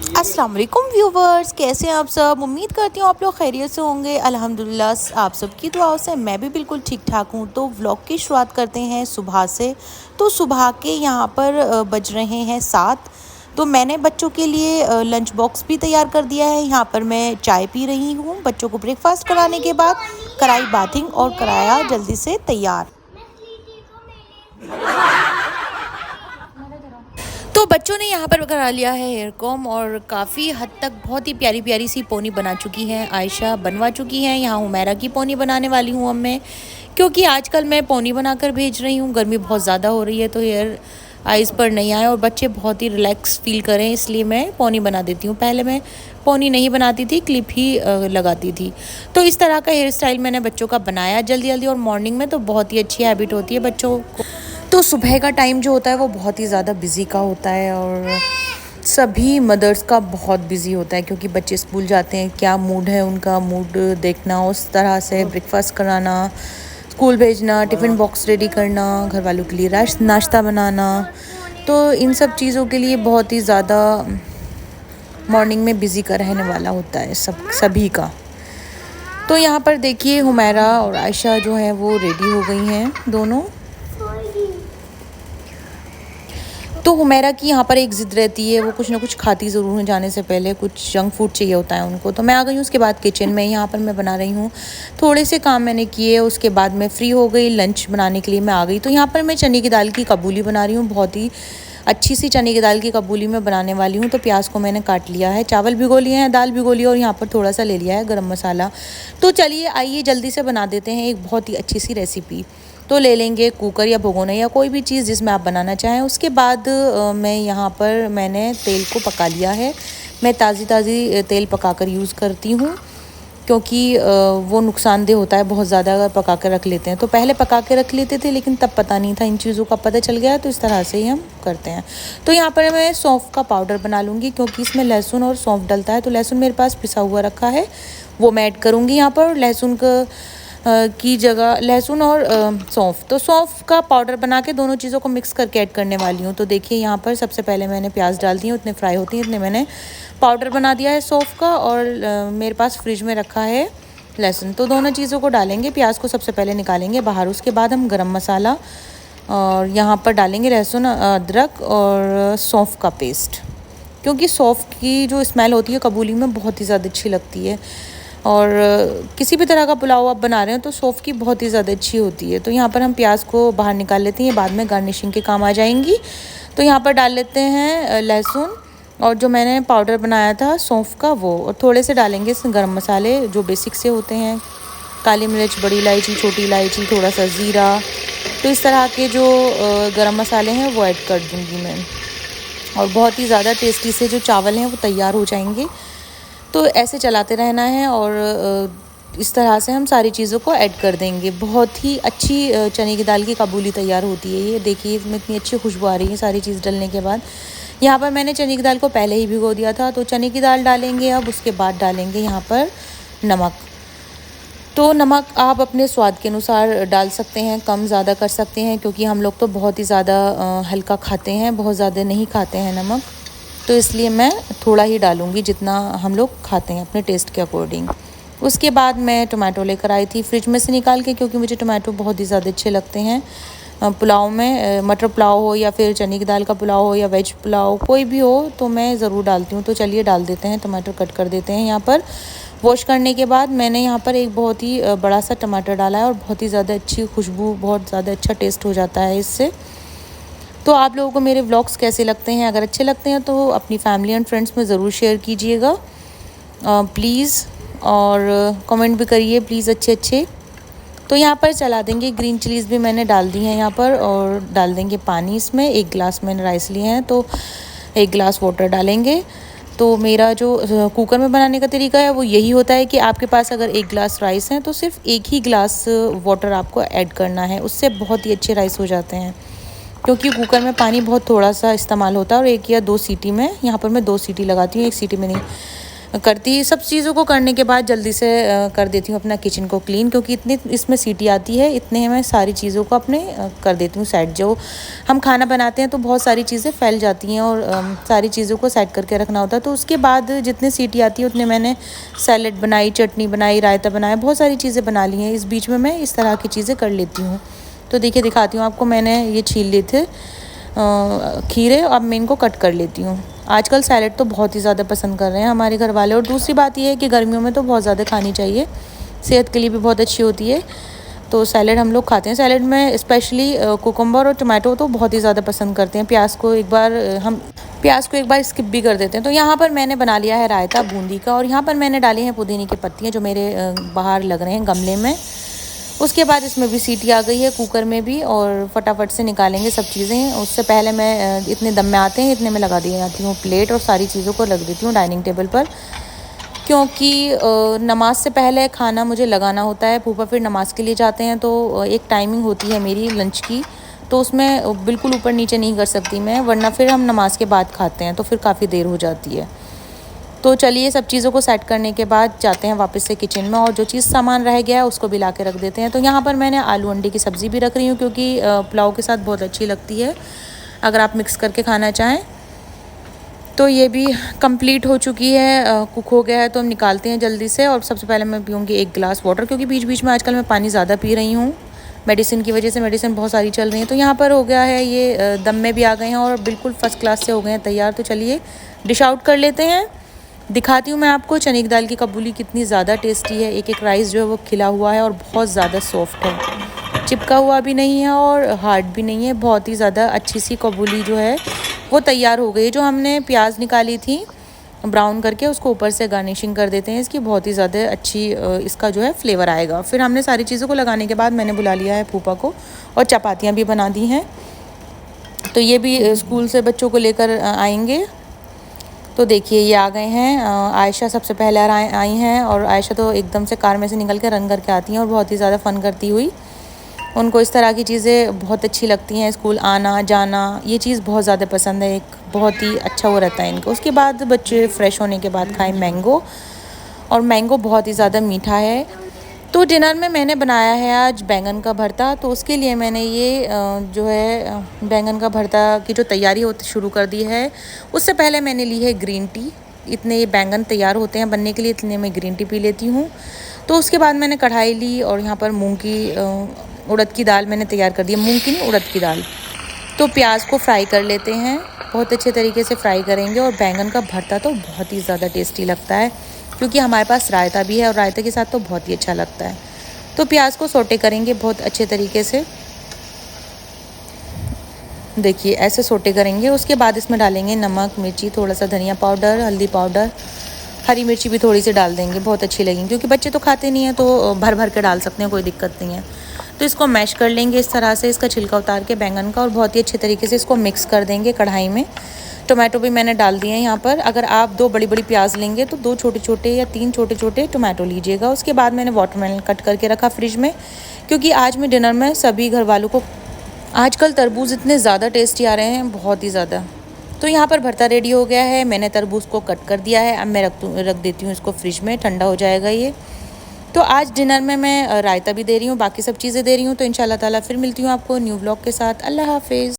अस्सलाम वालेकुम व्यूवर्स, कैसे हैं आप सब। उम्मीद करती हूँ आप लोग खैरियत से होंगे। अल्हम्दुलिल्लाह आप सबकी दुआओं से मैं भी बिल्कुल ठीक ठाक हूँ। तो व्लॉग की शुरुआत करते हैं सुबह से। तो सुबह के यहाँ पर बज रहे हैं 7। तो मैंने बच्चों के लिए लंच बॉक्स भी तैयार कर दिया है। यहाँ पर मैं चाय पी रही हूँ। बच्चों को ब्रेकफास्ट कराने के बाद कराई बाथिंग और कराया जल्दी से तैयार। तो बच्चों ने यहाँ पर करा लिया है हेयर कॉम और काफ़ी हद तक बहुत ही प्यारी प्यारी सी पोनी बना चुकी हैं। आयशा बनवा चुकी हैं। यहाँ हुमैरा की पोनी बनाने वाली हूँ अब मैं, क्योंकि आजकल मैं पोनी बनाकर भेज रही हूँ। गर्मी बहुत ज़्यादा हो रही है तो हेयर आइज़ पर नहीं आए और बच्चे बहुत ही रिलैक्स फील करें, इसलिए मैं पोनी बना देती हूँ। पहले मैं पोनी नहीं बनाती थी, क्लिप ही लगाती थी। तो इस तरह का हेयर स्टाइल मैंने बच्चों का बनाया जल्दी जल्दी, और मॉर्निंग में तो बहुत ही अच्छी हैबिट होती है बच्चों को। तो सुबह का टाइम जो होता है वो बहुत ही ज़्यादा बिज़ी का होता है और सभी मदर्स का बहुत बिज़ी होता है, क्योंकि बच्चे स्कूल जाते हैं, क्या मूड है उनका, मूड देखना, उस तरह से ब्रेकफास्ट कराना, स्कूल भेजना, टिफ़िन बॉक्स रेडी करना, घर वालों के लिए नाश्ता बनाना। तो इन सब चीज़ों के लिए बहुत ही ज़्यादा मॉर्निंग में बिज़ी का रहने वाला होता है सभी का। तो यहाँ पर देखिए हुमैरा और आयशा जो है वो रेडी हो गई हैं दोनों। तो हुमैरा की यहाँ पर एक ज़िद रहती है, वो कुछ ना कुछ खाती ज़रूर है जाने से पहले, कुछ जंक फूड चाहिए होता है उनको। तो मैं आ गई हूँ उसके बाद किचन में। यहाँ पर मैं बना रही हूँ, थोड़े से काम मैंने किए, उसके बाद मैं फ्री हो गई, लंच बनाने के लिए मैं आ गई। तो यहाँ पर मैं चने की दाल की कबूली बना रही हूँ, बहुत ही अच्छी सी चने की दाल की कबूली में बनाने वाली हूँ। तो प्याज को मैंने काट लिया है, चावल भिगो लिए हैं, दाल भिगो लिया और यहाँ पर थोड़ा सा ले लिया है गरम मसाला। तो चलिए आइए जल्दी से बना देते हैं एक बहुत ही अच्छी सी रेसिपी। तो ले लेंगे कुकर या भगोना या कोई भी चीज़ जिसमें आप बनाना चाहें। उसके बाद मैं यहाँ पर मैंने तेल को पका लिया है। मैं ताज़ी तेल पकाकर यूज़ करती हूँ, क्योंकि वो नुकसानदेह होता है बहुत ज़्यादा अगर पका कर रख लेते हैं। तो पहले पका के रख लेते थे, लेकिन तब पता नहीं था, इन चीज़ों का पता चल गया, तो इस तरह से ही हम करते हैं। तो यहाँ पर मैं सौंफ का पाउडर बना लूँगी, क्योंकि इसमें लहसुन और सौंफ डलता है। तो लहसुन मेरे पास पिसा हुआ रखा है, वो मैं ऐड करूँगी यहाँ पर। लहसुन का की जगह लहसुन और सौंफ, तो सौंफ का पाउडर बना के दोनों चीज़ों को मिक्स करके ऐड करने वाली हूँ। तो देखिए यहाँ पर सबसे पहले मैंने प्याज डाल दी है, उतने फ्राई होती हैं इतने मैंने पाउडर बना दिया है सौंफ का, और मेरे पास फ्रिज में रखा है लहसुन। तो दोनों चीज़ों को डालेंगे, प्याज को सबसे पहले निकालेंगे बाहर, उसके बाद हम गरम मसाला और यहाँ पर डालेंगे लहसुन, अदरक और सौंफ का पेस्ट, क्योंकि सौंफ की जो स्मेल होती है कबूली में बहुत ही ज़्यादा अच्छी लगती है। और किसी भी तरह का पुलाव आप बना रहे हो तो सौंफ की बहुत ही ज़्यादा अच्छी होती है। तो यहाँ पर हम प्याज को बाहर निकाल लेते हैं, बाद में गार्निशिंग के काम आ जाएंगी। तो यहाँ पर डाल लेते हैं लहसुन और जो मैंने पाउडर बनाया था सौंफ का वो, और थोड़े से डालेंगे इसमें गरम मसाले जो बेसिक से होते हैं, काली मिर्च, बड़ी इलायची, छोटी इलायची, थोड़ा सा ज़ीरा। तो इस तरह के जो गरम मसाले हैं वो ऐड कर दूँगी मैं, और बहुत ही ज़्यादा टेस्टी से जो चावल हैं वो तैयार हो जाएंगे। तो ऐसे चलाते रहना है और इस तरह से हम सारी चीज़ों को ऐड कर देंगे। बहुत ही अच्छी चने की दाल की काबुली तैयार होती है। ये देखिए इसमें इतनी अच्छी खुशबू आ रही है सारी चीज़ डलने के बाद। यहाँ पर मैंने चने की दाल को पहले ही भिगो दिया था, तो चने की दाल डालेंगे अब, उसके बाद डालेंगे यहाँ पर नमक। तो नमक आप अपने स्वाद के अनुसार डाल सकते हैं, कम ज़्यादा कर सकते हैं, क्योंकि हम लोग तो बहुत ही ज़्यादा हल्का खाते हैं, बहुत ज़्यादा नहीं खाते हैं नमक। तो इसलिए मैं थोड़ा ही डालूँगी जितना हम लोग खाते हैं अपने टेस्ट के अकॉर्डिंग। उसके बाद मैं टोमेटो लेकर आई थी फ्रिज में से निकाल के, क्योंकि मुझे टोमेटो बहुत ही ज़्यादा अच्छे लगते हैं पुलाव में। मटर पुलाव हो या फिर चने की दाल का पुलाव हो या वेज पुलाव कोई भी हो, तो मैं ज़रूर डालती हूँ। तो चलिए डाल देते हैं, टमाटर कट कर देते हैं। यहाँ पर वॉश करने के बाद मैंने यहाँ पर एक बहुत ही बड़ा सा टमाटर डाला है, और बहुत ही ज़्यादा अच्छी खुशबू, बहुत ज़्यादा अच्छा टेस्ट हो जाता है इससे। तो आप लोगों को मेरे व्लॉग्स कैसे लगते हैं? अगर अच्छे लगते हैं तो अपनी फैमिली एंड फ्रेंड्स में ज़रूर शेयर कीजिएगा प्लीज़, और कमेंट भी करिए प्लीज़ अच्छे। तो यहाँ पर चला देंगे, ग्रीन चिलीज़ भी मैंने डाल दी हैं यहाँ पर, और डाल देंगे पानी इसमें। 1 गिलास मैंने राइस लिए हैं तो 1 गिलास वाटर डालेंगे। तो मेरा जो कुकर में बनाने का तरीका है वो यही होता है कि आपके पास अगर 1 गिलास राइस है तो सिर्फ 1 ही गिलास वाटर आपको ऐड करना है, उससे बहुत ही अच्छे राइस हो जाते हैं। क्योंकि कुकर में पानी बहुत थोड़ा सा इस्तेमाल होता है, और 1 या 2 सीटी में, यहाँ पर मैं 2 सीटी लगाती हूँ, 1 सीटी में नहीं। करती। सब चीज़ों को करने के बाद जल्दी से कर देती हूँ अपना किचन को क्लीन, क्योंकि इतनी इसमें सीटी आती है, इतने मैं सारी चीज़ों को अपने कर देती हूँ सेट। जो हम खाना बनाते हैं तो बहुत सारी चीज़ें फैल जाती हैं और सारी चीज़ों को सेट करके रखना होता है। तो उसके बाद जितने सीटी आती है उतने मैंने सैलेड बनाई, चटनी बनाई, रायता बनाया, बहुत सारी चीज़ें बना ली हैं। इस बीच में मैं इस तरह की चीज़ें कर लेती हूँ। तो देखिए दिखाती हूँ आपको, मैंने ये छील लिए थे खीरे, अब मैं इनको कट कर लेती हूँ। आजकल सैलेड तो बहुत ही ज़्यादा पसंद कर रहे हैं हमारे घर वाले। और दूसरी बात ये है कि गर्मियों में तो बहुत ज़्यादा खानी चाहिए, सेहत के लिए भी बहुत अच्छी होती है। तो सैलेड हम लोग खाते हैं। सैलेड में स्पेशली कुकुम्बर और टमाटो तो बहुत ही ज़्यादा पसंद करते हैं। प्याज को एक बार स्किप भी कर देते हैं। तो यहाँ पर मैंने बना लिया है रायता बूंदी का, और यहाँ पर मैंने डाली हैं पुदीने की पत्तियाँ जो मेरे बाहर लग रहे हैं गमले में। उसके बाद इसमें भी सीटी आ गई है कुकर में भी, और फटाफट से निकालेंगे सब चीज़ें। उससे पहले मैं इतने दम में आते हैं इतने में लगा दी जाती हूँ प्लेट, और सारी चीज़ों को रख देती हूँ डाइनिंग टेबल पर, क्योंकि नमाज से पहले खाना मुझे लगाना होता है। फूफा फिर नमाज़ के लिए जाते हैं, तो एक टाइमिंग होती है मेरी लंच की, तो उसमें बिल्कुल ऊपर नीचे नहीं कर सकती मैं, वरना फिर हम नमाज़ के बाद खाते हैं तो फिर काफ़ी देर हो जाती है। तो चलिए सब चीज़ों को सेट करने के बाद जाते हैं वापस से किचन में, और जो चीज़ सामान रह गया है उसको भी ला के रख देते हैं। तो यहाँ पर मैंने आलू अंडे की सब्ज़ी भी रख रही हूँ, क्योंकि पुलाव के साथ बहुत अच्छी लगती है अगर आप मिक्स करके खाना चाहें। तो ये भी कंप्लीट हो चुकी है, कुक हो गया है, तो हम निकालते हैं जल्दी से। और सबसे पहले मैं पीऊँगी एक गिलास वाटर, क्योंकि बीच बीच में आजकल मैं पानी ज़्यादा पी रही हूँ मेडिसिन की वजह से। मेडिसिन बहुत सारी चल रही है। तो यहाँ पर हो गया है ये दम में भी आ गए हैं और बिल्कुल फ़र्स्ट क्लास से हो गए हैं तैयार। तो चलिए डिश आउट कर लेते हैं। दिखाती हूँ मैं आपको चने की दाल की कबूली कितनी ज़्यादा टेस्टी है। एक एक राइस जो है वो खिला हुआ है और बहुत ज़्यादा सॉफ्ट है, चिपका हुआ भी नहीं है और हार्ड भी नहीं है। बहुत ही ज़्यादा अच्छी सी कबूली जो है वो तैयार हो गई। जो हमने प्याज निकाली थी ब्राउन करके, उसको ऊपर से गार्निशिंग कर देते हैं इसकी, बहुत ही ज़्यादा अच्छी इसका जो है फ्लेवर आएगा। फिर हमने सारी चीज़ों को लगाने के बाद मैंने बुला लिया है फूफा को, और चपातियाँ भी बना दी हैं। तो ये भी स्कूल से बच्चों को लेकर आएंगे। तो देखिए ये आ गए हैं। आयशा सबसे पहले आई हैं, और आयशा तो एकदम से कार में से निकल के रन करके आती हैं और बहुत ही ज़्यादा फ़न करती हुई। उनको इस तरह की चीज़ें बहुत अच्छी लगती हैं, स्कूल आना जाना, ये चीज़ बहुत ज़्यादा पसंद है। एक बहुत ही अच्छा वो रहता है इनको। उसके बाद बच्चे फ़्रेश होने के बाद खाएं मैंगो, और मैंगो बहुत ही ज़्यादा मीठा है। तो डिनर में मैंने बनाया है आज बैंगन का भरता। तो उसके लिए मैंने ये जो है बैंगन का भरता की जो तैयारी होती शुरू कर दी है। उससे पहले मैंने ली है ग्रीन टी। इतने ये बैंगन तैयार होते हैं बनने के लिए, इतने मैं ग्रीन टी पी लेती हूँ। तो उसके बाद मैंने कढ़ाई ली, और यहाँ पर मूंग की उड़द की दाल मैंने तैयार कर दी है, मूंग की नहीं उड़द की दाल। तो प्याज को फ्राई कर लेते हैं, बहुत अच्छे तरीके से फ्राई करेंगे। और बैंगन का भरता तो बहुत ही ज़्यादा टेस्टी लगता है, क्योंकि हमारे पास रायता भी है, और रायते के साथ तो बहुत ही अच्छा लगता है। तो प्याज को सोटे करेंगे बहुत अच्छे तरीके से, देखिए ऐसे सोटे करेंगे। उसके बाद इसमें डालेंगे नमक, मिर्ची, थोड़ा सा धनिया पाउडर, हल्दी पाउडर, हरी मिर्ची भी थोड़ी सी डाल देंगे, बहुत अच्छी लगेंगी। क्योंकि बच्चे तो खाते नहीं हैं, तो भर भर के डाल सकते हैं, कोई दिक्कत नहीं है। तो इसको मैश कर लेंगे इस तरह से, इसका छिलका उतार के बैंगन का, और बहुत ही अच्छे तरीके से इसको मिक्स कर देंगे कढ़ाई में। टोमेटो भी मैंने डाल दिए हैं यहाँ पर। अगर आप 2 बड़ी बड़ी प्याज लेंगे तो 2 छोटे छोटे या 3 छोटे छोटे टोमेटो लीजिएगा। उसके बाद मैंने वाटरमेलन कट करके रखा फ्रिज में, क्योंकि आज मैं डिनर में सभी घर वालों को, आजकल तरबूज इतने ज़्यादा टेस्टी आ रहे हैं, बहुत ही ज़्यादा। तो यहाँ पर भरता रेडी हो गया है, मैंने तरबूज को कट कर दिया है। अब मैं रख देती हूँ इसको फ्रिज में, ठंडा हो जाएगा ये। तो आज डिनर में मैं रायता भी दे रही हूँ, बाकी सब चीज़ें दे रही हूँ। तो इंशाल्लाह ताला फिर मिलती हूँ आपको न्यू व्लॉग के साथ। अल्लाह हाफिज़।